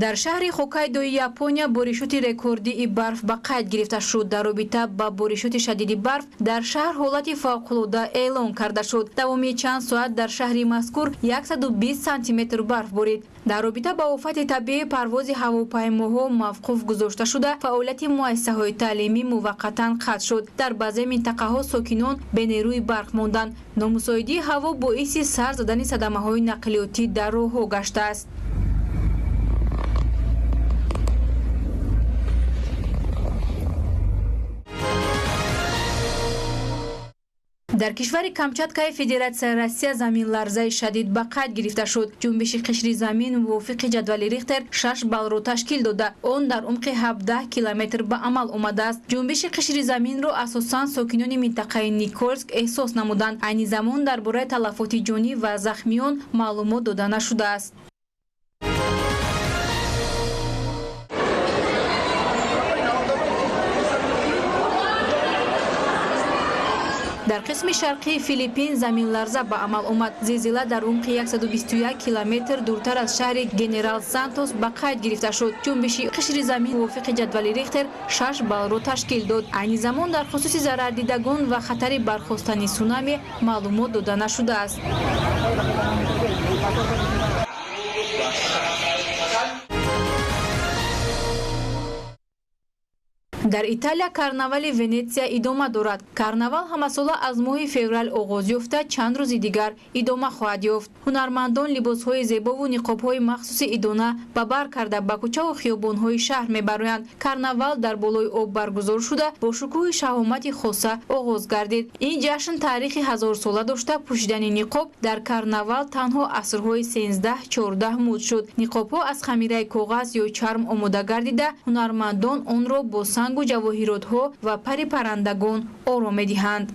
дар шаҳри Хоккайдои Япония боришоти рекордии барф ба қайд гирифта шуд. Дар робита ба боришоти шадиди барф дар шаҳр ҳолати фавқулода эълон карда шуд. давоми чанд соат дар шаҳри мазкур 120 сантиметр барф борид. дар робита ба офати табиӣ парвози ҳавопаймоҳо мавқуф гузошта шуда, фаъолияти муассисаҳои таълимӣ муваққатан қатъ шуд. дар баъзе минтақаҳо сокинон бенерӯи барқ монданд. номусоидии ҳаво боиси сар задани садамаҳои нақлиётӣ дар роҳҳо гаштааст. дар кишвари Камчаткаи Федератсияи Россия заминларзаи шадид ба қайд гирифта шуд. ҷунбиши қишри замин мувофиқи ҷадвали Рихтер 6 баллро ташкил дода, он дар умқи 17 километр ба амал омадааст. ҷунбиши қишри заминро асосан сокинони минтақаи Никольск эҳсос намуданд. айни замон дар бораи талафоти ҷонӣ ва захмиён маълумот дода нашудааст. дар қисми шарқии Филиппин заминларза ба амал омад. зилзила дар умқи 121 километр дуртар аз шаҳри Генерал Сантос ба қайд гирифта шуд. ҷунбиши қишри замин мувофиқи ҷадвали Рихтер 6 баллро ташкил дод. айни замон дар хусуси зарардидагон ва хатари бархостани сунами маълумот дода нашудааст. дар Италия карнавали Венеция идома дорад. карнавал ҳамасола аз моҳи феврал оғоз ёфта чанд рӯзи дигар идома хоҳад ёфт. ҳунармандон либосҳои зебову ниқобҳои махсуси идона ба бар карда ба кӯчаву хиёбонҳои шаҳр мебароянд. карнавал дар болои об баргузор шуда бо шукӯҳи шаҳомати хоса оғоз гардид. ин ҷашн таърихи ҳазорсола дошта пӯшидани ниқоб дар карнавал танҳо асрҳои 13-14 муд шуд. ниқобҳо аз хамираи коғаз ё чарм омода гардида ҳунармандон онро бо сангу ҷавоҳиротҳо ва пари паррандагон ором медиҳанд.